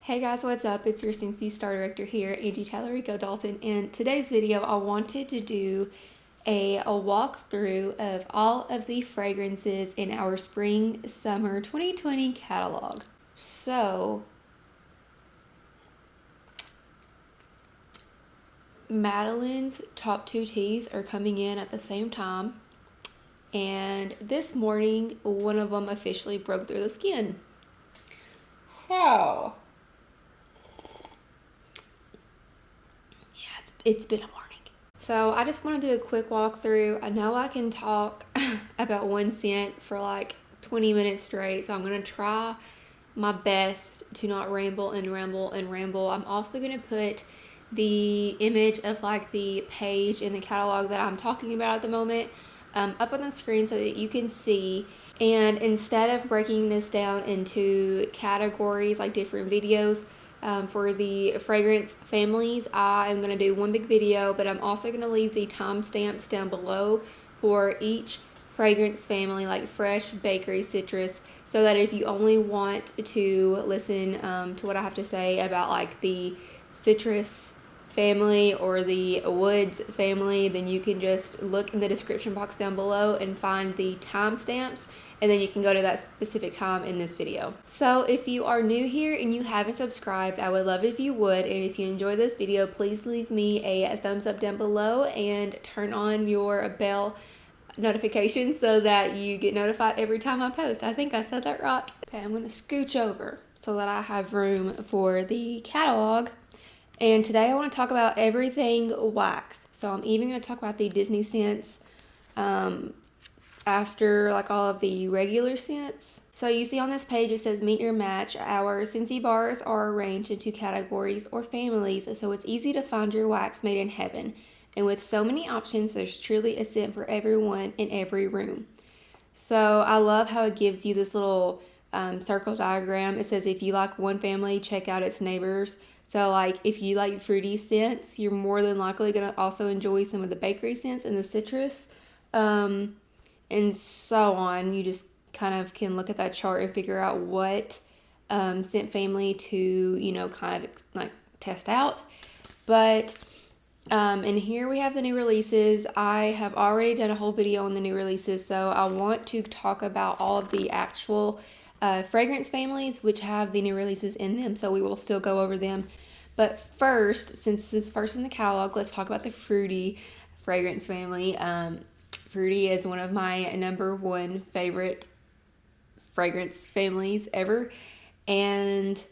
Hey guys, what's up? It's your Scentsy Star Director here, Angie Dalton. In today's video, I wanted to do a walkthrough of all of the fragrances in our Spring/Summer 2020 catalog. So, Madeline's top two teeth are coming in at the same time. And this morning, one of them officially broke through the skin. How? It's been a morning. So I just want to do a quick walkthrough. I know I can talk about one scent for like 20 minutes straight, so I'm going to try my best to not ramble and ramble and ramble. I'm also going to put the image of like the page in the catalog that I'm talking about at the moment up on the screen so that you can see. And instead of breaking this down into categories like different videos, for the fragrance families, I am going to do one big video, but I'm also going to leave the timestamps down below for each fragrance family, like fresh, bakery, citrus, so that if you only want to listen to what I have to say about like the citrus family or the woods family, then you can just look in the description box down below and find the timestamps, and then you can go to that specific time in this video. So if you are new here and you haven't subscribed, I would love if you would, and if you enjoy this video, please leave me a thumbs up down below and turn on your bell notification so that you get notified every time I post. I think I said that right. Okay, I'm gonna scooch over so that I have room for the catalog. And today I want to talk about everything wax. So I'm even going to talk about the Disney scents after like all of the regular scents. So you see on this page it says meet your match. Our Scentsy bars are arranged into categories or families, so it's easy to find your wax made in heaven. And with so many options, there's truly a scent for everyone in every room. So I love how it gives you this little circle diagram. It says if you like one family, check out its neighbors. So like if you like fruity scents, you're more than likely going to also enjoy some of the bakery scents and the citrus, and so on. You just kind of can look at that chart and figure out what scent family to, kind of like test out. But and here we have the new releases. I have already done a whole video on the new releases, so I want to talk about all of the actual fragrance families which have the new releases in them, so we will still go over them. But first, since this is first in the catalog, let's talk about the fruity fragrance family. Fruity is one of my number one favorite fragrance families ever, and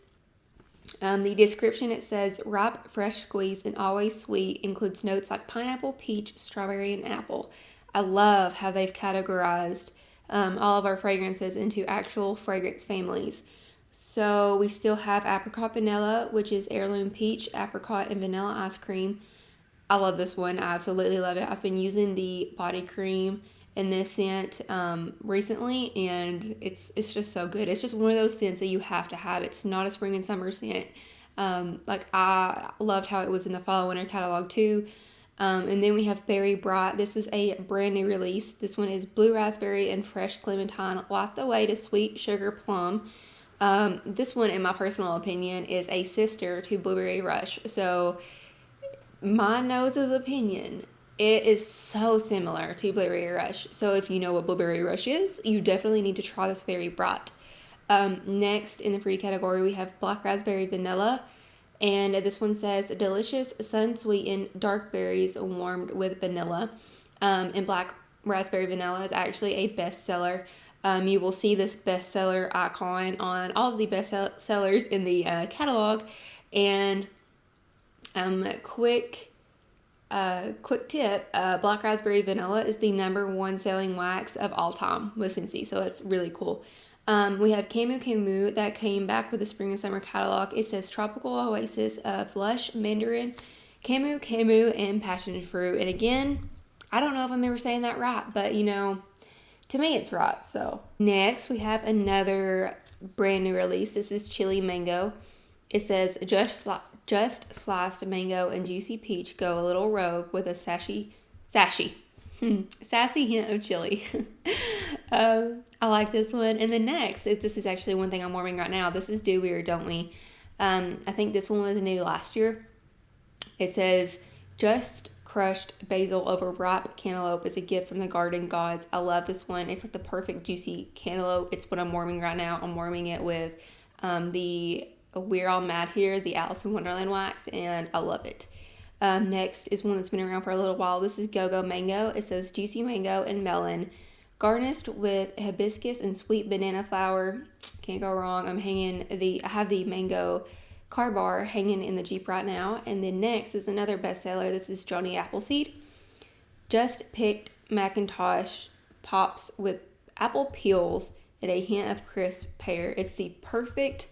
the description, it says ripe, fresh squeezed, and always sweet, includes notes like pineapple, peach, strawberry, and apple. I love how they've categorized all of our fragrances into actual fragrance families. So we still have apricot vanilla, which is heirloom peach, apricot, and vanilla ice cream. I love this one. I absolutely love it. I've been using the body cream in this scent recently, and it's just so good. It's just one of those scents that you have to have. It's not a spring and summer scent. Like I loved how it was in the fall and winter catalog too. And then we have Berry Bright. This is a brand new release. This one is blue raspberry and fresh clementine, light the way to sweet sugar plum. This one, in my personal opinion, is a sister to Blueberry Rush. So my nose's opinion, it is so similar to Blueberry Rush. So if you know what Blueberry Rush is, you definitely need to try this Berry Bright. Next in the fruity category, we have Black Raspberry Vanilla. And this one says delicious sun-sweetened dark berries warmed with vanilla. And Black Raspberry Vanilla is actually a bestseller. You will see this bestseller icon on all of the bestsellers in the catalog. And quick tip, Black Raspberry Vanilla is the #1 selling wax of all time with Scentsy, so it's really cool. We have Camu Camu that came back with the spring and summer catalog. It says tropical oasis of lush mandarin, Camu Camu, and passion fruit. And again, I don't know if I'm ever saying that right, but to me it's right. So next we have another brand new release. This is Chili Mango. It says just sliced mango and juicy peach go a little rogue with a sassy hint of chili. I like this one. And the next, this is actually one thing I'm warming right now. This is Do We or Don't We. I think this one was new last year. It says, just crushed basil over ripe cantaloupe is a gift from the garden gods. I love this one. It's like the perfect juicy cantaloupe. It's what I'm warming right now. I'm warming it with the We're All Mad Here, the Alice in Wonderland wax, and I love it. Next is one that's been around for a little while. This is Go-Go Mango. It says juicy mango and melon, garnished with hibiscus and sweet banana flower. Can't go wrong. I have the mango car bar hanging in the Jeep right now. And then next is another bestseller. This is Johnny Appleseed. Just picked Macintosh pops with apple peels and a hint of crisp pear. It's the perfect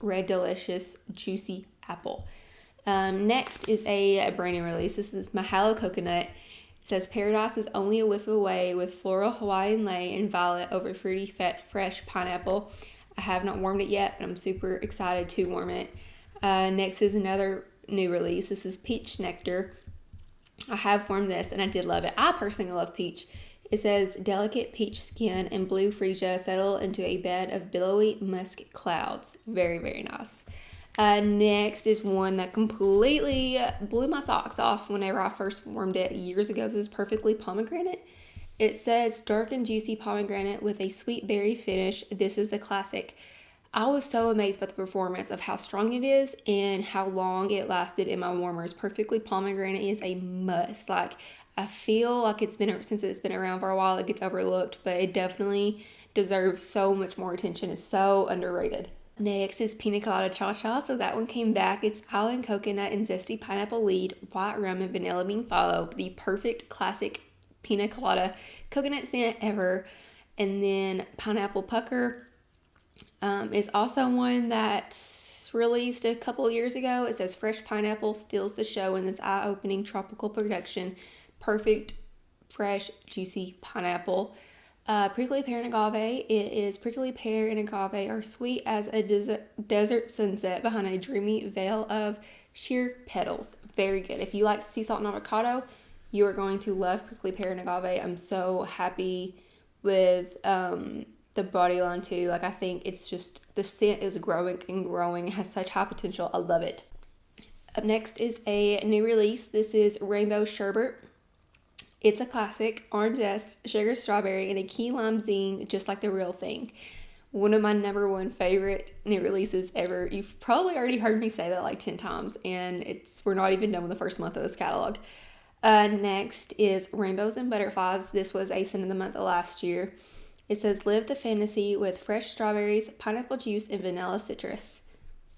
red delicious juicy apple. Next is a brand new release. This is Mahalo Coconut. It says paradise is only a whiff away with floral Hawaiian lei and violet over fruity fresh pineapple. I have not warmed it yet, but I'm super excited to warm it. Next is another new release. This is Peach Nectar. I have warmed this and I did love it. I personally love peach. It says delicate peach skin and blue freesia settle into a bed of billowy musk clouds. Very, very nice. Next is one that completely blew my socks off whenever I first warmed it years ago. This is Perfectly Pomegranate. It says dark and juicy pomegranate with a sweet berry finish. This is a classic. I was so amazed by the performance of how strong it is and how long it lasted in my warmers. Perfectly Pomegranate is a must. Like, I feel like since it's been around for a while, it gets overlooked, but it definitely deserves so much more attention. It's so underrated. Next is Pina Colada Cha Cha. So that one came back. It's Island Coconut and Zesty Pineapple Lead, White Rum and Vanilla Bean Follow. The perfect classic Pina Colada coconut scent ever. And then Pineapple Pucker is also one that's released a couple years ago. It says fresh pineapple steals the show in this eye-opening tropical production. Perfect, fresh, juicy pineapple. Prickly pear and agave. It is prickly pear and agave are sweet as a desert sunset behind a dreamy veil of sheer petals. Very good. If you like sea salt and avocado, you are going to love prickly pear and agave. I'm so happy with the body line too. Like, I think it's just, the scent is growing and growing. It has such high potential. I love it. Up next is a new release. This is Rainbow Sherbet. It's a classic, orange zest, sugar strawberry, and a key lime zing, just like the real thing. One of my number one favorite new releases ever. You've probably already heard me say that like 10 times, and we're not even done with the first month of this catalog. Next is Rainbows and Butterflies. This was a scent of the month of last year. It says live the fantasy with fresh strawberries, pineapple juice, and vanilla citrus.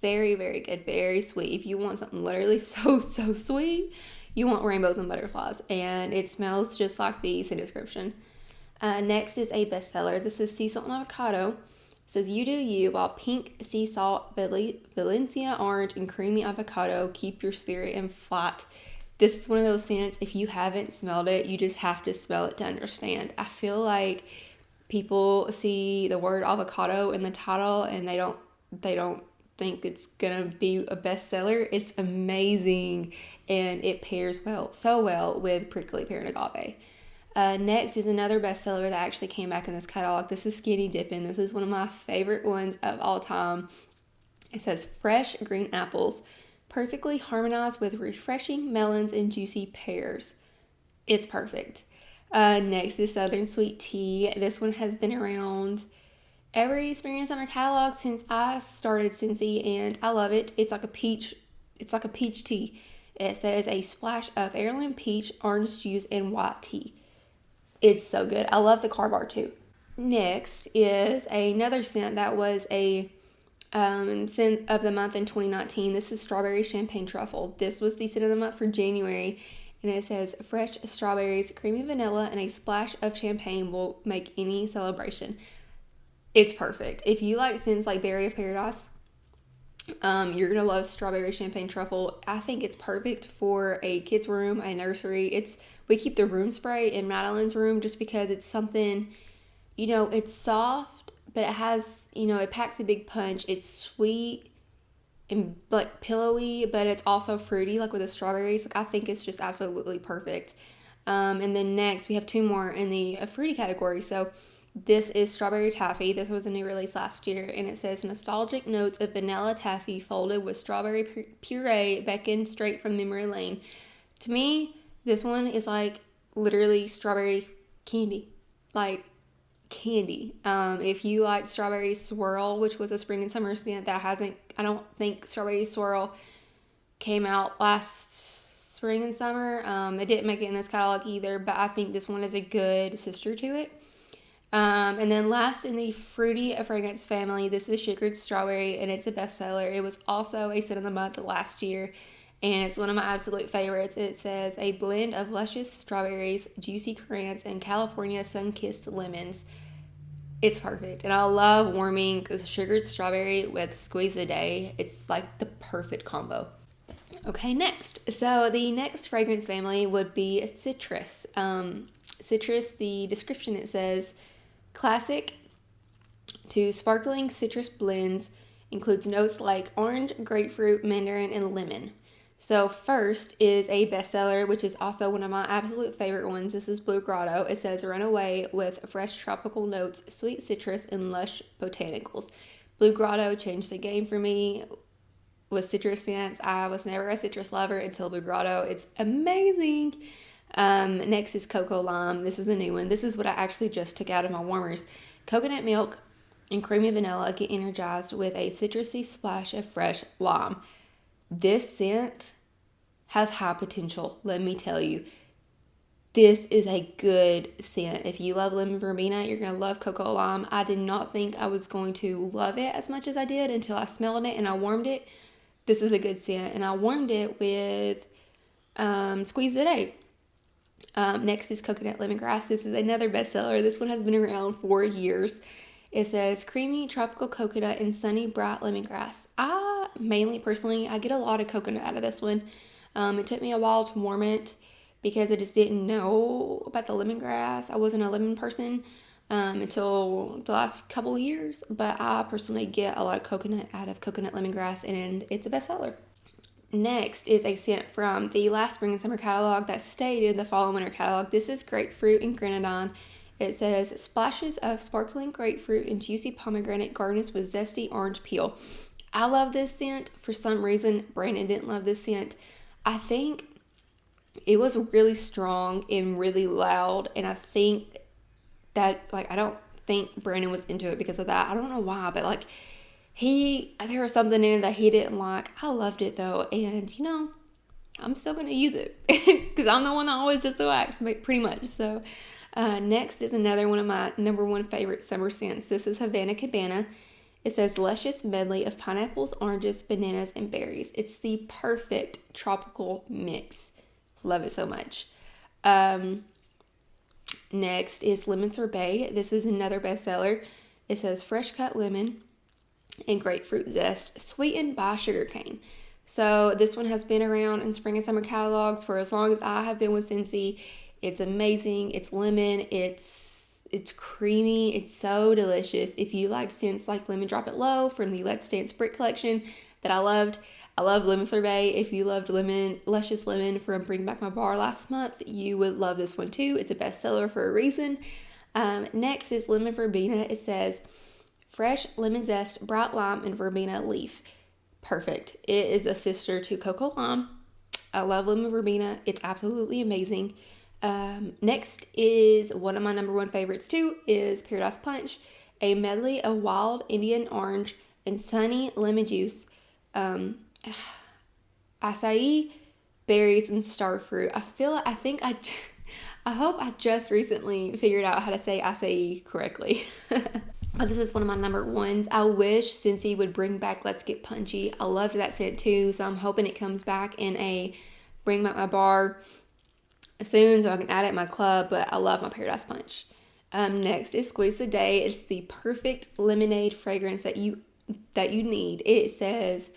Very, very good. Very sweet. If you want something literally so sweet, you want Rainbows and Butterflies. And it smells just like the scent description. Next is a bestseller. This is Sea Salt and Avocado. It says you do you, while pink sea salt, Valencia orange, and creamy avocado keep your spirit in flight. This is one of those scents, if you haven't smelled it, you just have to smell it to understand. I feel like people see the word avocado in the title and they don't think it's gonna be a bestseller. It's amazing, and it pairs so well with prickly pear and agave. Next is another bestseller that actually came back in this catalog. This is Skinny Dippin'. This is one of my favorite ones of all time. It says fresh green apples, perfectly harmonized with refreshing melons and juicy pears. It's perfect. Next is Southern Sweet Tea. This one has been around every Spring and Summer catalog since I started Scentsy, and I love it. It's like a peach tea. It says a splash of heirloom peach, orange juice, and white tea. It's so good. I love the car bar too. Next is another scent that was a scent of the month in 2019. This is Strawberry Champagne Truffle. This was the scent of the month for January, and it says fresh strawberries, creamy vanilla, and a splash of champagne will make any celebration. It's perfect. If you like scents like Berry of Paradise, you're gonna love Strawberry Champagne Truffle. I think it's perfect for a kid's room, a nursery. We keep the room spray in Madeline's room just because it's something, it's soft, but it has, it packs a big punch. It's sweet and like pillowy, but it's also fruity, like with the strawberries. Like, I think it's just absolutely perfect. And then next we have two more in the fruity category. So This is Strawberry Taffy. This was a new release last year, and it says nostalgic notes of vanilla taffy folded with strawberry puree beckon straight from memory lane. To me, this one is like literally strawberry candy. Like candy. If you like Strawberry Swirl, which was a spring and summer scent that I don't think Strawberry Swirl came out last spring and summer. It didn't make it in this catalog either, but I think this one is a good sister to it. And then last in the fruity fragrance family, this is Sugared Strawberry, and it's a bestseller. It was also a scent of the month last year, and it's one of my absolute favorites. It says a blend of luscious strawberries, juicy currants, and California sun-kissed lemons. It's perfect, and I love warming sugared strawberry with Squeeze a Day. It's like the perfect combo. Okay, next. So the next fragrance family would be citrus. Citrus, the description, it says classic to sparkling citrus blends, includes notes like orange, grapefruit, mandarin, and lemon. So first is a bestseller, which is also one of my absolute favorite ones. This is Blue Grotto. It says runaway with fresh tropical notes, sweet citrus, and lush botanicals. Blue Grotto changed the game for me with citrus scents. I was never a citrus lover until Blue Grotto. It's amazing. Next is Cocoa Lime. This is a new one. This is what I actually just took out of my warmers. Coconut milk and creamy vanilla get energized with a citrusy splash of fresh lime. This scent has high potential, let me tell you. This is a good scent. If you love lemon verbena, you're going to love Cocoa Lime. I did not think I was going to love it as much as I did until I smelled it and I warmed it. This is a good scent, and I warmed it with Squeeze a Day. Next is Coconut Lemongrass. This is another bestseller. This one has been around for years. It says creamy tropical coconut and sunny bright lemongrass. I get a lot of coconut out of this one. It took me a while to warm it because I just didn't know about the lemongrass. I wasn't a lemon person until the last couple of years, but I personally get a lot of coconut out of coconut lemongrass, and it's a bestseller. Next is a scent from the last spring and summer catalog that stayed in the fall and winter catalog. This is Grapefruit and Grenadine. It says splashes of sparkling grapefruit and juicy pomegranate garnished with zesty orange peel. I love this scent. For some reason, Brandon didn't love this scent. I think it was really strong and really loud, and I think that, I don't think Brandon was into it because of that. I don't know why, but there was something in it that he didn't like. I loved it though, and I'm still going to use it because I'm the one that always does the wax, pretty much. So next is another one of my number one favorite summer scents. This is Havana Cabana. It says luscious medley of pineapples, oranges, bananas, and berries. It's the perfect tropical mix. Love it so much. Next is Lemon Sorbet. This is another bestseller. It says fresh cut lemon and grapefruit zest, sweetened by sugarcane. So this one has been around in spring and summer catalogs for as long as I have been with Scentsy. It's amazing. It's lemon. It's creamy. It's so delicious. If you like scents like Lemon Drop It Low from the Let's Dance Brick collection that I loved, I love Lemon Sorbet. If you loved Luscious Lemon from Bring Back My Bar last month, you would love this one too. It's a bestseller for a reason. Next is Lemon Verbena. It says fresh lemon zest, bright lime, and verbena leaf. Perfect. It is a sister to Cocoa Lime. I love lemon verbena. It's absolutely amazing. Next is one of my number one favorites too, is Paradise Punch, a medley of wild Indian orange and sunny lemon juice, acai, berries, and starfruit. I hope I just recently figured out how to say acai correctly. But this is one of my number ones. I wish Scentsy would bring back Let's Get Punchy. I loved that scent too, so I'm hoping it comes back in a Bring Back My Bar soon so I can add it in my club, but I love my Paradise Punch. Next is Squeeze a Day. It's the perfect lemonade fragrance that you need. It says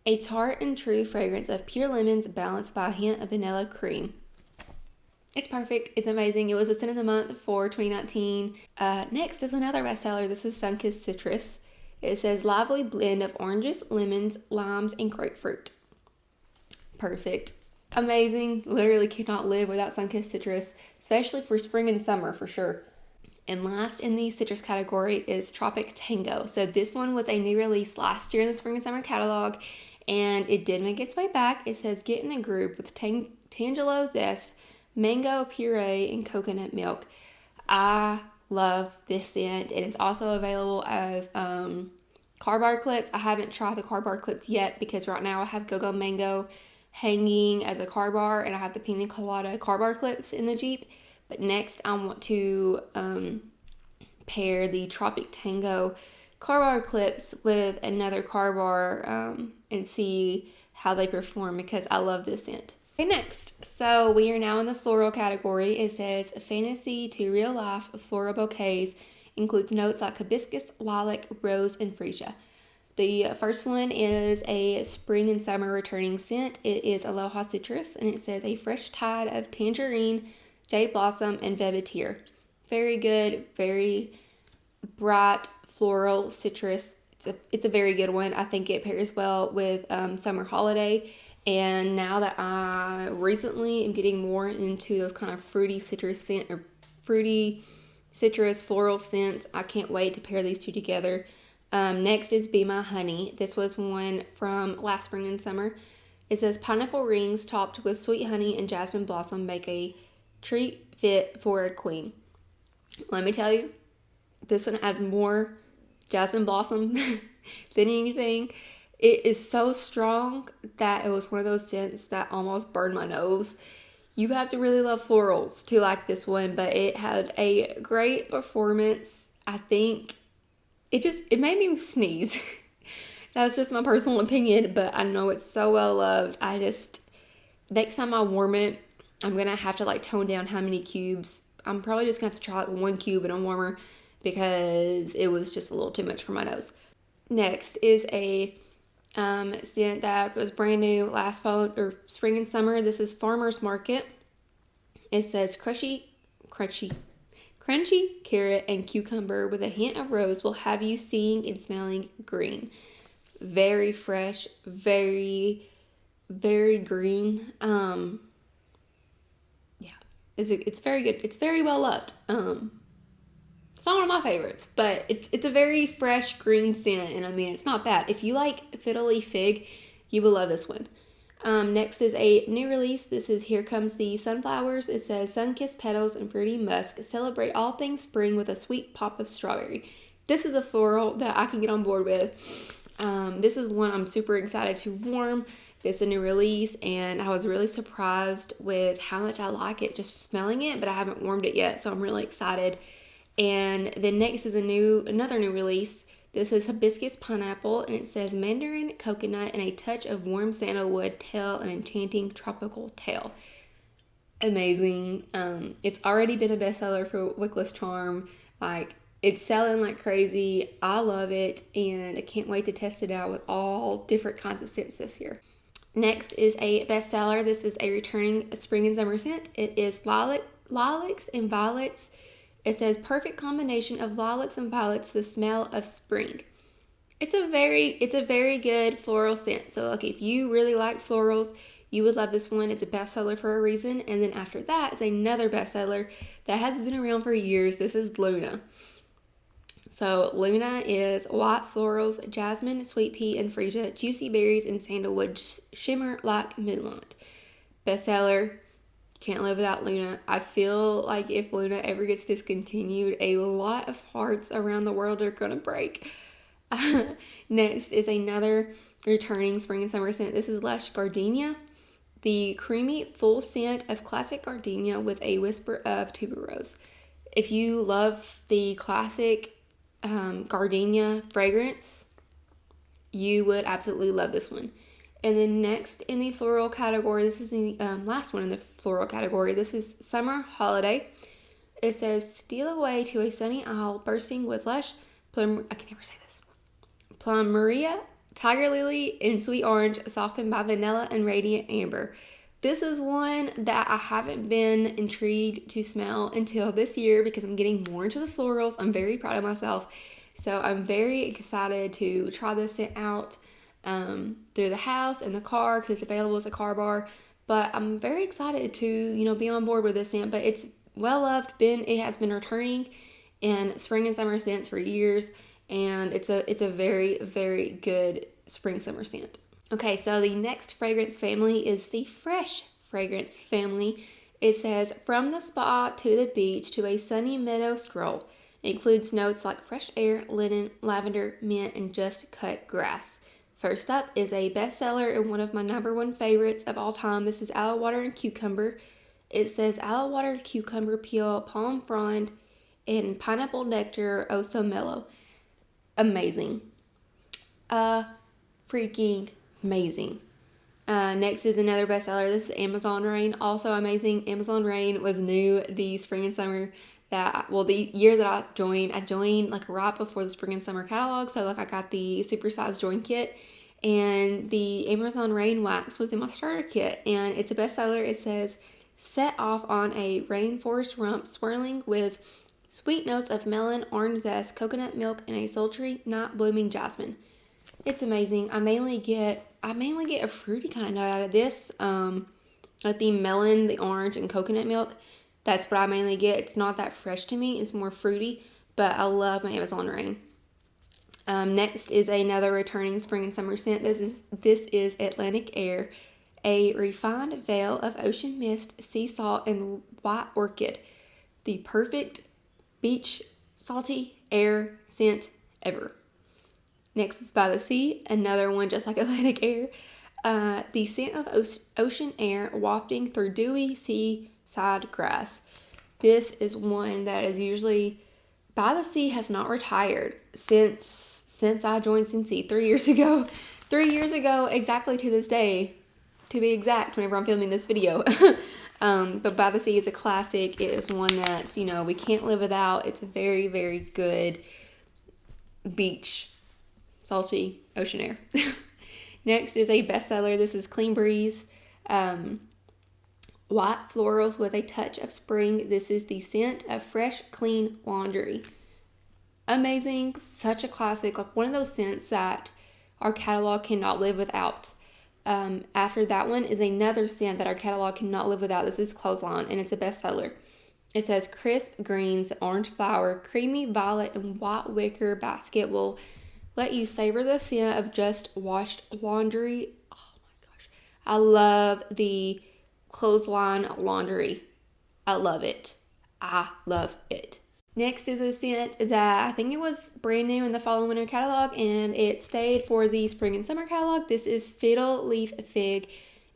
a tart and true fragrance of pure lemons balanced by a hint of vanilla cream. It's perfect. It's amazing. It was a scent of the month for 2019. Next is another bestseller. This is Sunkissed Citrus. It says lively blend of oranges, lemons, limes, and grapefruit. Perfect. Amazing. Literally cannot live without Sunkissed Citrus, especially for spring and summer for sure. And last in the citrus category is Tropic Tango. So this one was a new release last year in the spring and summer catalog, and it did make its way back. It says get in the groove with Tangelo zest, mango puree, and coconut milk. I love this scent, and it's also available as car bar clips. I haven't tried the car bar clips yet because right now I have Go-Go Mango hanging as a car bar, and I have the Pina Colada car bar clips in the Jeep. But next I want to pair the Tropic Tango car bar clips with another car bar and see how they perform because I love this scent. Okay, next. So we are now in the floral category. It says fantasy to real life floral bouquets includes notes like hibiscus, lilac, rose, and freesia. The first one is a spring and summer returning scent. It is Aloha Citrus, and it says a fresh tide of tangerine, jade blossom, and velvetier. Very good, very bright floral citrus. It's a very good one. I think it pairs well with summer holiday. And now that I recently am getting more into those kind of fruity citrus scent or fruity citrus floral scents, I can't wait to pair these two together. Next is Be My Honey. This was one from last spring and summer. It says pineapple rings topped with sweet honey and jasmine blossom make a treat fit for a queen. Let me tell you, this one has more jasmine blossom than anything. It is so strong that it was one of those scents that almost burned my nose. You have to really love florals to like this one, but it had a great performance. I think it made me sneeze. That's just my personal opinion, but I know it's so well loved. Next time I warm it, I'm going to have to like tone down how many cubes. I'm probably just going to have to try like 1 cube in a warmer because it was just a little too much for my nose. Next is a scent that was brand new last fall or spring and summer. This is Farmer's Market. It says crunchy carrot and cucumber with a hint of rose will have you seeing and smelling green. Very fresh, very, very green. It's very good. It's very well loved. It's not one of my favorites, but it's a very fresh green scent, and I mean, it's not bad. If you like Fiddly Fig, you will love this one. Next is a new release. This is Here Comes the Sunflowers. It says sun-kissed petals and fruity musk. Celebrate all things spring with a sweet pop of strawberry. This is a floral that I can get on board with. This is one I'm super excited to warm. This is a new release, and I was really surprised with how much I like it just smelling it, but I haven't warmed it yet, so I'm really excited. And then next is another new release. This is Hibiscus Pineapple, and it says mandarin, coconut, and a touch of warm sandalwood tell an enchanting tropical tale. Amazing. It's already been a bestseller for wicklesscharm. Like, it's selling like crazy. I love it, and I can't wait to test it out with all different kinds of scents this year. Next is a bestseller. This is a returning spring and summer scent. It is lilacs and violets. It says perfect combination of lilacs and violets, the smell of spring. It's a very good floral scent. So like if you really like florals, you would love this one. It's a bestseller for a reason. And then after that is another bestseller that has been around for years. This is Luna. So Luna is white florals, jasmine, sweet pea, and freesia, juicy berries, and sandalwood shimmer like moonlight. Bestseller. Can't live without Luna. I feel like if Luna ever gets discontinued, a lot of hearts around the world are gonna break. Next is another returning spring and summer scent. This is Lush Gardenia. The creamy full scent of classic gardenia with a whisper of tuberose. If you love the classic gardenia fragrance, you would absolutely love this one. And then next in the floral category, this is the last one in the floral category. This is Summer Holiday. It says, steal away to a sunny isle bursting with lush Plumeria, Tiger Lily, and Sweet Orange, softened by vanilla and radiant amber. This is one that I haven't been intrigued to smell until this year because I'm getting more into the florals. I'm very proud of myself. So I'm very excited to try this scent out through the house and the car because it's available as a car bar. But I'm very excited to, be on board with this scent. But it's well loved. It has been returning, in spring and summer scents for years, and it's a very, very good spring summer scent. Okay, so the next fragrance family is the fresh fragrance family. It says, from the spa to the beach to a sunny meadow stroll. It includes notes like fresh air, linen, lavender, mint, and just cut grass. First up is a bestseller and one of my number one favorites of all time. This is aloe water and cucumber. It says aloe water, cucumber peel, palm frond, and pineapple nectar, oh so mellow. Amazing. Freaking amazing. Next is another bestseller. This is Amazon Rain. Also amazing. Amazon Rain was new the spring and summer the year that I joined like right before the spring and summer catalog. So like I got the supersized join kit, and the Amazon Rain wax was in my starter kit, and it's a bestseller. It says, set off on a rainforest romp swirling with sweet notes of melon, orange zest, coconut milk, and a sultry night blooming jasmine. It's amazing. I mainly get a fruity kind of note out of this. Like the melon, the orange, and coconut milk. That's what I mainly get. It's not that fresh to me. It's more fruity, but I love my Amazon Rain. Next is another returning spring and summer scent. This is Atlantic Air, a refined veil of ocean mist, sea salt, and white orchid. The perfect beach salty air scent ever. Next is By the Sea, another one just like Atlantic Air. The scent of ocean air wafting through dewy seaside grass. This is one that is usually, By the Sea has not retired since I joined Scentsy 3 years ago. 3 years ago, exactly to this day, to be exact, whenever I'm filming this video. But By the Sea is a classic. It is one that, we can't live without. It's a very, very good beach salty ocean air. Next is a bestseller. This is Clean Breeze. White florals with a touch of spring. This is the scent of fresh, clean laundry. Amazing. Such a classic. Like one of those scents that our catalog cannot live without. After that one is another scent that our catalog cannot live without. This is Clothesline, and it's a bestseller. It says crisp greens, orange flower, creamy violet, and white wicker basket will let you savor the scent of just washed laundry. Oh my gosh. I love the Clothesline laundry. I love it. I love it. Next is a scent that I think it was brand new in the fall and winter catalog, and it stayed for the spring and summer catalog. This is Fiddle Leaf Fig.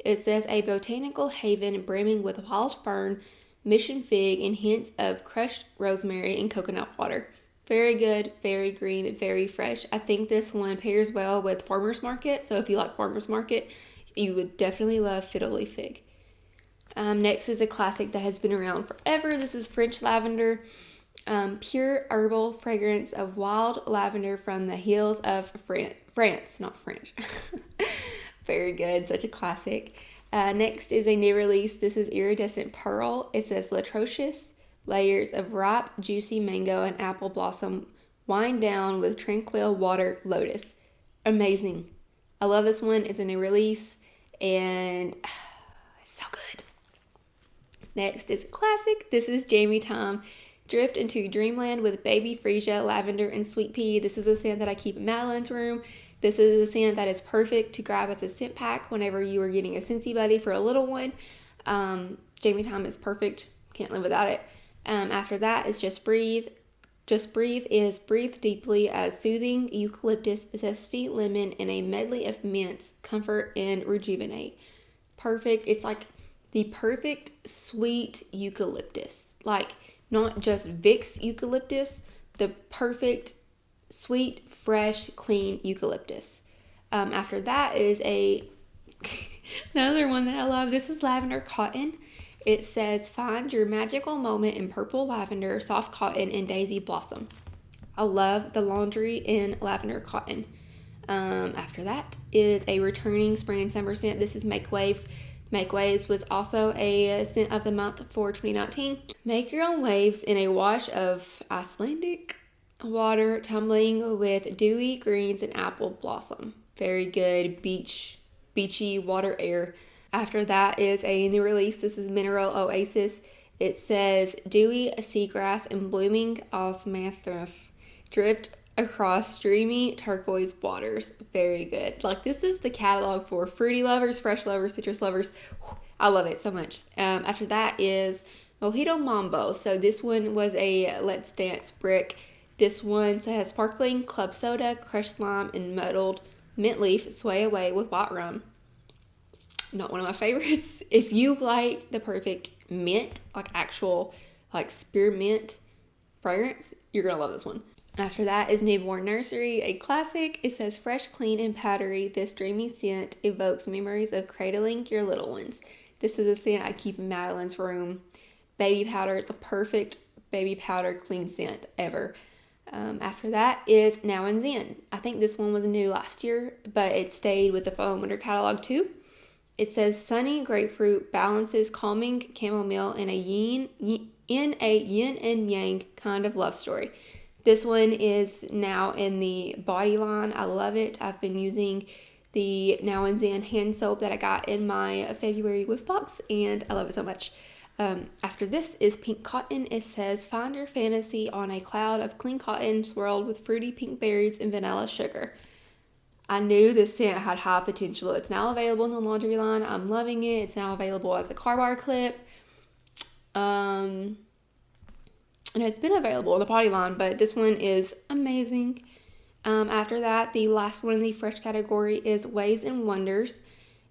It says a botanical haven brimming with wild fern, mission fig, and hints of crushed rosemary and coconut water. Very good, very green, very fresh. I think this one pairs well with Farmer's Market. So if you like Farmer's Market, you would definitely love Fiddle Leaf Fig. Next is a classic that has been around forever. This is French Lavender. Pure herbal fragrance of wild lavender from the hills of France, not French. Very good, such a classic. Next is a new release. This is Iridescent Pearl. It says Latrocious layers of ripe, juicy mango and apple blossom wind down with tranquil water lotus. Amazing. I love this one. It's a new release, and it's so good. Next is a classic. This is Jamie Time. Drift into dreamland with baby freesia, lavender, and sweet pea. This is a scent that I keep in Madeline's room. This is a scent that is perfect to grab as a scent pack whenever you are getting a Scentsy buddy for a little one. Jamie Time is perfect. Can't live without it. After that is Just Breathe. Just Breathe is breathe deeply as soothing eucalyptus, zesty lemon, and a medley of mints comfort and rejuvenate. Perfect. It's like the perfect sweet eucalyptus. Like not just Vicks eucalyptus, the perfect sweet, fresh, clean eucalyptus. After that is another one that I love. This is Lavender Cotton. It says, find your magical moment in purple lavender, soft cotton, and daisy blossom. I love the laundry in Lavender Cotton. After that is a returning spring and summer scent. This is Make Waves. Make Waves was also a scent of the month for 2019. Make your own waves in a wash of Icelandic water tumbling with dewy greens and apple blossom. Very good beachy water air. After that is a new release. This is Mineral Oasis. It says dewy seagrass and blooming osmanthus drift across streamy turquoise waters. Very good. Like, this is the catalog for fruity lovers, fresh lovers, citrus lovers. I love it so much. After that is Mojito Mambo. So this one was a Let's Dance brick. This one has sparkling club soda, crushed lime, and muddled mint leaf sway away with white rum. Not one of my favorites. If you like the perfect mint, like actual like spearmint fragrance, you're gonna love this one. After that is Newborn Nursery, a classic. It says fresh, clean, and powdery. This dreamy scent evokes memories of cradling your little ones. This is a scent I keep in Madeline's room. Baby powder, the perfect baby powder clean scent ever. After that is Now and Then. I think this one was new last year, but it stayed with the fall and winter catalog too. It says sunny grapefruit balances calming chamomile in a yin and yang kind of love story. This one is now in the body line. I love it. I've been using the Now and Then hand soap that I got in my February whiff box, and I love it so much. After this is Pink Cotton. It says find your fantasy on a cloud of clean cotton swirled with fruity pink berries and vanilla sugar. I knew this scent had high potential. It's now available in the laundry line. I'm loving it. It's now available as a car bar clip. And it's been available in the body line, but this one is amazing. After that, the last one in the fresh category is Ways and Wonders.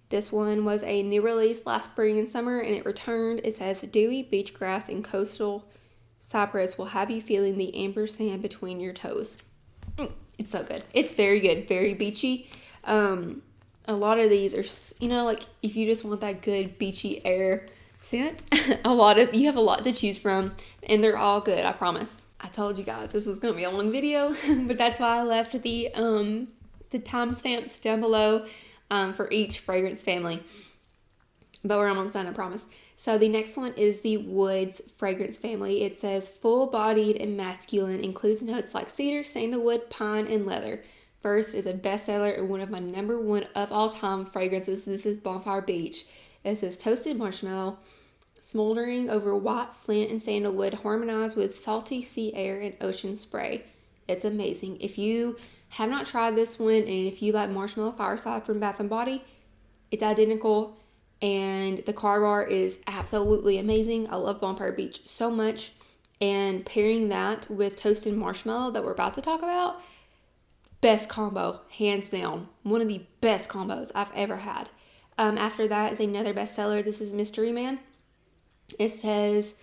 This one was a new release last spring and summer, and it returned. It says dewy beach grass and coastal cypress will have you feeling the amber sand between your toes. It's so good. It's very good. Very beachy. A lot of these are, like if you just want that good beachy air scent, you have a lot to choose from, and they're all good, I promise. I told you guys this was going to be a long video, but that's why I left the timestamps down below for each fragrance family. But we're almost done, I promise. So the next one is the Woods fragrance family. It says full-bodied and masculine, includes notes like cedar, sandalwood, pine, and leather. First is a bestseller and one of my number one of all time fragrances. This is Bonfire Beach. It says toasted marshmallow, smoldering over white flint and sandalwood, harmonized with salty sea air and ocean spray. It's amazing. If you have not tried this one, and if you like Marshmallow Fireside from Bath & Body, it's identical, and the car bar is absolutely amazing. I love Bonfire Beach so much, and pairing that with toasted marshmallow that we're about to talk about, best combo, hands down. One of the best combos I've ever had. After that is another bestseller. This is Mystery Man. It says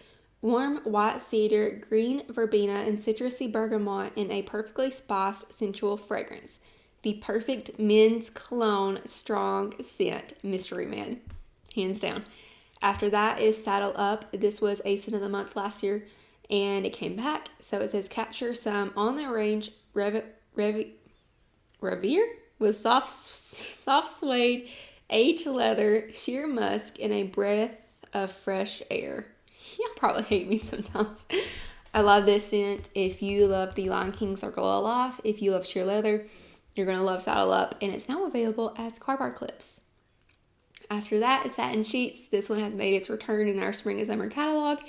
warm white cedar, green verbena, and citrusy bergamot in a perfectly spiced, sensual fragrance. The perfect men's cologne, strong scent, Mystery Man. Hands down. After that is Saddle Up. This was a scent of the month last year, and it came back. So it says capture some on the range Revere with soft suede, aged leather, sheer musk, and a breath of fresh air. Y'all probably hate me sometimes. I love this scent. If you love the Lion King Circle of Life, if you love sheer leather, you're going to love Saddle Up, and it's now available as car bar clips. After that is Satin Sheets. This one has made its return in our spring and summer catalog.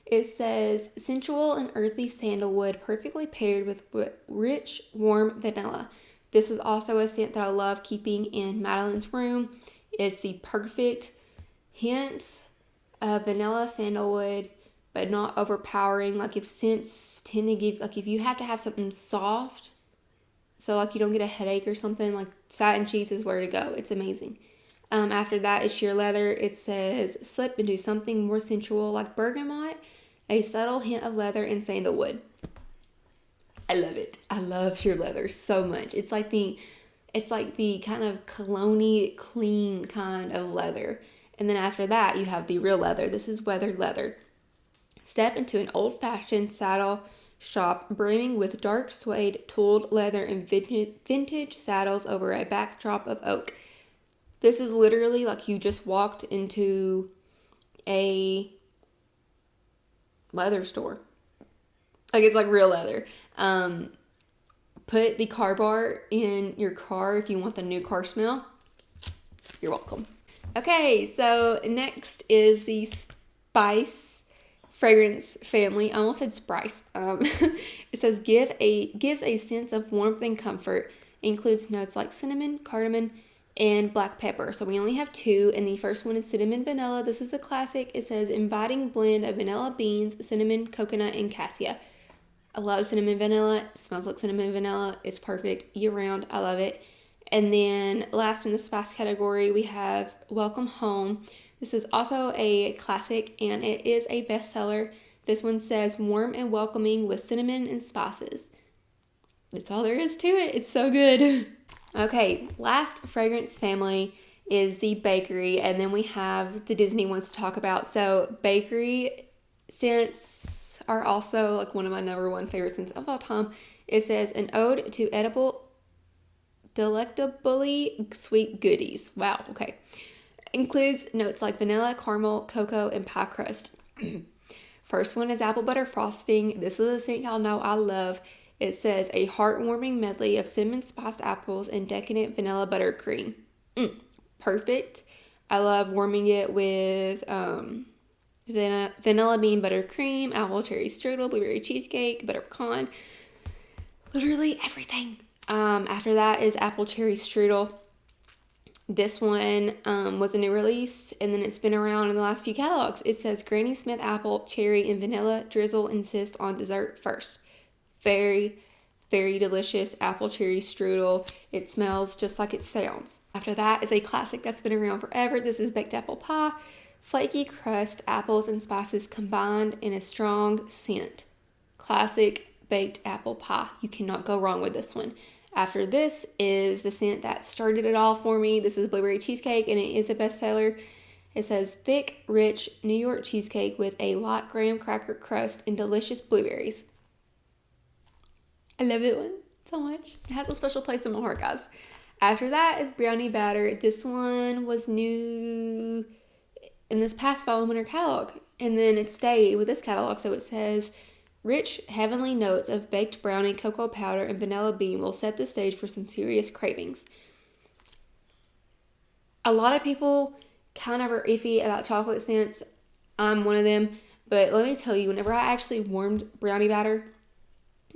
It says sensual and earthy sandalwood, perfectly paired with rich, warm vanilla. This is also a scent that I love keeping in Madeline's room. It's the perfect hint of vanilla sandalwood, but not overpowering. Like if scents tend to give, like if you have to have something soft, so like you don't get a headache or something, like Satin Sheets is where to go. It's amazing. After that is Sheer Leather. It says slip into something more sensual like bergamot, a subtle hint of leather, and sandalwood. I love it. I love Sheer Leather so much. It's like the kind of cologne-y, clean kind of leather. And then after that, you have the real leather. This is Weathered Leather. Step into an old-fashioned saddle shop brimming with dark suede, tooled leather, and vintage saddles over a backdrop of oak. This is literally like you just walked into a leather store. Like it's like real leather. Put the car bar in your car if you want the new car smell. You're welcome. Okay, so next is the Spice fragrance family. I almost said Sprice. It says gives a sense of warmth and comfort. Includes notes like cinnamon, cardamom, and black pepper. So we only have 2, and the first one is cinnamon vanilla. This is a classic. It says inviting blend of vanilla beans, cinnamon, coconut, and cassia. I love cinnamon vanilla. It smells like cinnamon vanilla. It's perfect year round. I love it. And then last in the spice category, we have Welcome Home. This is also a classic, and it is a bestseller. This one says warm and welcoming with cinnamon and spices. That's all there is to it. It's so good. Okay, last fragrance family is the bakery, and then we have the Disney ones to talk about. So bakery scents are also like one of my number 1 favorite scents of all time. It says an ode to edible, delectably sweet goodies. Wow, okay. Includes notes like vanilla, caramel, cocoa, and pie crust. First one is apple butter frosting. This is a scent y'all know I love. It says a heartwarming medley of cinnamon spiced apples and decadent vanilla buttercream. Perfect. I love warming it with vanilla bean buttercream, apple cherry strudel, blueberry cheesecake, butter pecan. Literally everything. After that is apple cherry strudel. This one was a new release, and then it's been around in the last few catalogs. It says Granny Smith apple, cherry, and vanilla drizzle insist on dessert first. Very, very delicious apple cherry strudel. It smells just like it sounds. After that is a classic that's been around forever. This is baked apple pie. Flaky crust, apples, and spices combined in a strong scent. Classic baked apple pie. You cannot go wrong with this one. After this is the scent that started it all for me. This is blueberry cheesecake, and it is a bestseller. It says thick, rich New York cheesecake with a light graham cracker crust and delicious blueberries. I love it one so much. It has a special place in my heart, guys. After that is brownie batter. This one was new in this past fall and winter catalog, and then it stayed with this catalog. So it says rich, heavenly notes of baked brownie, cocoa powder, and vanilla bean will set the stage for some serious cravings. A lot of people kind of are iffy about chocolate scents. I'm one of them. But let me tell you, whenever I actually warmed brownie batter,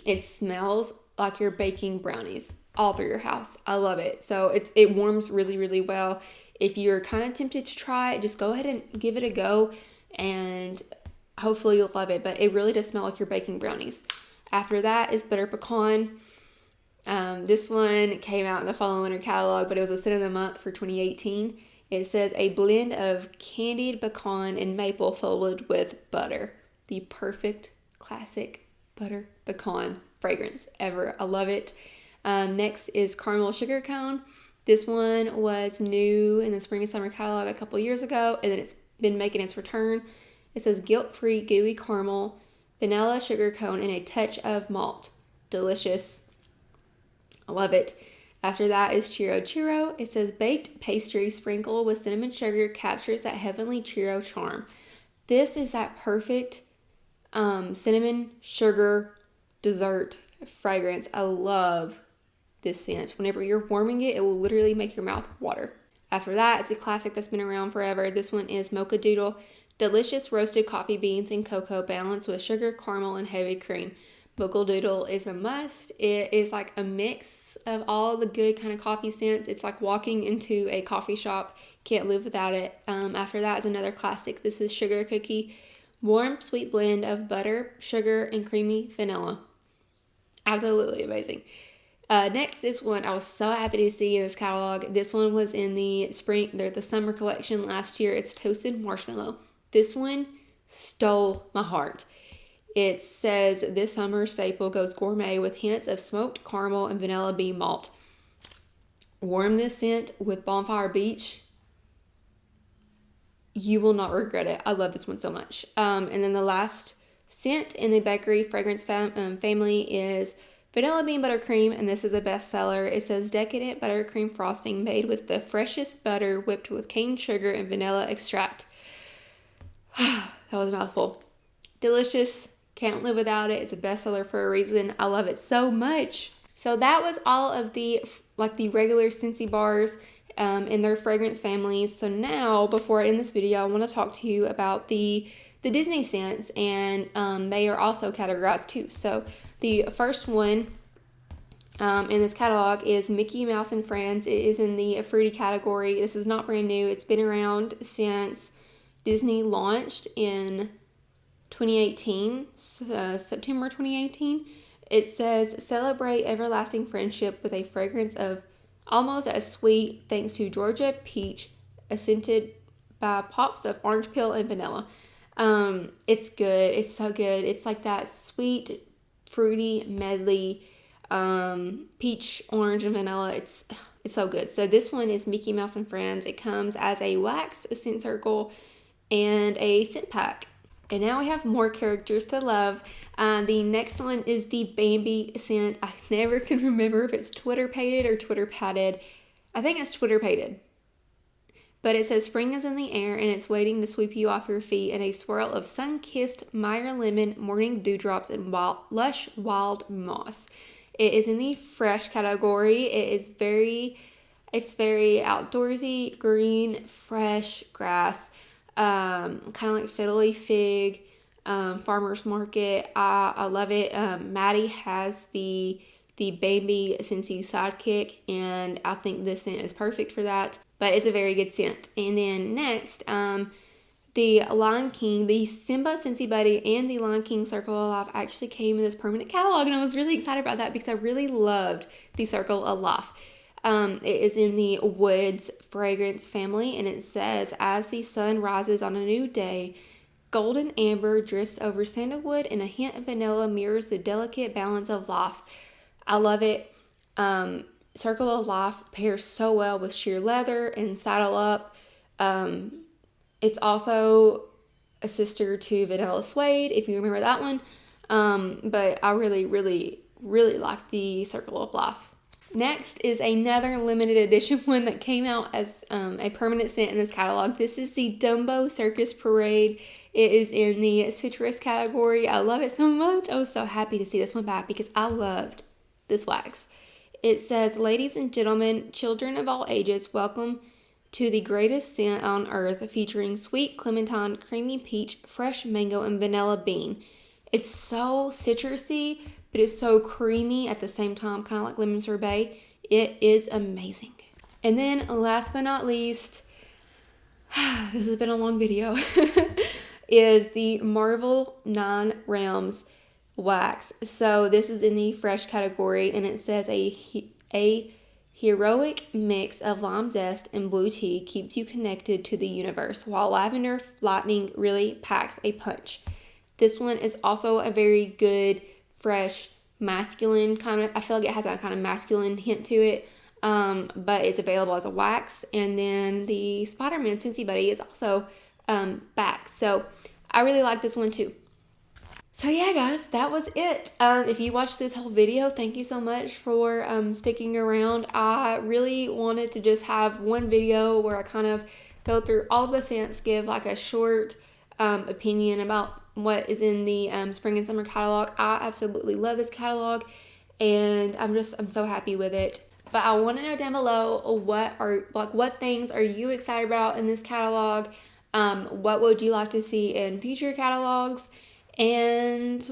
it smells like you're baking brownies all through your house. I love it. So it warms really, really well. If you're kind of tempted to try it, just go ahead and give it a go, and hopefully you'll love it. But it really does smell like you're baking brownies. After that is butter pecan. This one came out in the fall and winter catalog, but it was a scent of the month for 2018. It says a blend of candied pecan and maple folded with butter. The perfect classic butter pecan fragrance ever. I love it. Next is caramel sugar cone. This one was new in the spring and summer catalog a couple years ago, and then it's been making its return. It says guilt-free gooey caramel, vanilla sugar cone, and a touch of malt. Delicious. I love it. After that is churro churro. It says baked pastry sprinkled with cinnamon sugar captures that heavenly churro charm. This is that perfect cinnamon sugar dessert fragrance. I love this scent. Whenever you're warming it, it will literally make your mouth water. After that, it's a classic that's been around forever. This one is Mocha Doodle. Delicious roasted coffee beans and cocoa balanced with sugar, caramel, and heavy cream. Mocha Doodle is a must. It is like a mix of all the good kind of coffee scents. It's like walking into a coffee shop. Can't live without it. After that is another classic. This is Sugar Cookie. Warm, sweet blend of butter, sugar, and creamy vanilla. Absolutely amazing. Next is one I was so happy to see in this catalog. This one was in the summer collection last year. It's Toasted Marshmallow. This one stole my heart. It says this summer staple goes gourmet with hints of smoked caramel and vanilla bean malt. Warm this scent with Bonfire Beach. You will not regret it. I love this one so much. And then the last scent in the bakery fragrance family is Vanilla Bean Buttercream, and this is a bestseller. It says decadent buttercream frosting made with the freshest butter whipped with cane sugar and vanilla extract. That was a mouthful. Delicious. Can't live without it. It's a bestseller for a reason. I love it so much. So that was all of the regular Scentsy bars in their fragrance families. So now, before I end this video, I want to talk to you about the the Disney scents, and they are also categorized too. So the first one in this catalog is Mickey Mouse and Friends. It is in the fruity category. This is not brand new. It's been around since Disney launched in 2018, September 2018. It says, celebrate everlasting friendship with a fragrance of almost as sweet thanks to Georgia peach, scented by pops of orange peel and vanilla. It's good. It's so good. It's like that sweet, fruity medley, peach, orange, and vanilla. It's so good. So this one is Mickey Mouse and Friends. It comes as a wax, a scent circle, and a scent pack. And now we have more characters to love. The next one is the Bambi scent. I never can remember if it's Twitter pated or Twitter padded. I think it's Twitter pated. But it says spring is in the air and it's waiting to sweep you off your feet in a swirl of sun-kissed Meyer lemon, morning dewdrops, and lush wild moss. It is in the fresh category. It's very outdoorsy, green, fresh grass, kind of like fiddly fig, farmer's market. I love it. Maddie has the Bambi Scentsy sidekick, and I think this scent is perfect for that. But it's a very good scent. And then next, the Lion King, the Simba Scentsy Buddy, and the Lion King Circle of Life actually came in this permanent catalog, and I was really excited about that because I really loved the Circle of Life. It is in the Woods fragrance family, and it says, as the sun rises on a new day, golden amber drifts over sandalwood, and a hint of vanilla mirrors the delicate balance of life. I love it. Circle of Life pairs so well with sheer leather and saddle up. It's also a sister to Vanilla Suede, if you remember that one. But I really, really, really like the Circle of Life. Next is another limited edition one that came out as a permanent scent in this catalog. This is the Dumbo Circus Parade. It is in the citrus category. I love it so much. I was so happy to see this one back because I loved this wax. It says, ladies and gentlemen, children of all ages, welcome to the greatest scent on earth, featuring sweet clementine, creamy peach, fresh mango, and vanilla bean. It's so citrusy, but it's so creamy at the same time, kind of like lemon sorbet. It is amazing. And then last but not least, this has been a long video, is the Marvel 9 Realms wax. So this is in the fresh category, and it says a heroic mix of lime zest and blue tea keeps you connected to the universe, while lavender lightning really packs a punch. This one is also a very good, fresh, masculine kind of, I feel like it has that kind of masculine hint to it, but it's available as a wax. And then the Spider-Man Scentsy Buddy is also back. So I really like this one too. So yeah, guys, that was it. If you watched this whole video, thank you so much for sticking around. I really wanted to just have one video where I kind of go through all the scents, give like a short opinion about what is in the spring and summer catalog. I absolutely love this catalog, and I'm so happy with it. But I want to know down below what things are you excited about in this catalog? What would you like to see in future catalogs? And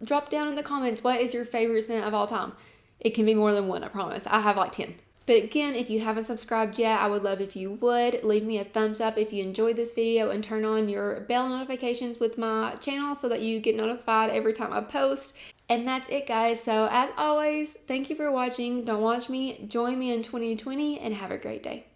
drop down in the comments, what is your favorite scent of all time? It can be more than one, I promise. I have like 10. But again, if you haven't subscribed yet, I would love if you would. Leave me a thumbs up if you enjoyed this video, and turn on your bell notifications with my channel so that you get notified every time I post. And that's it, guys. So as always, thank you for watching. Don't watch me, join me in 2020, and have a great day.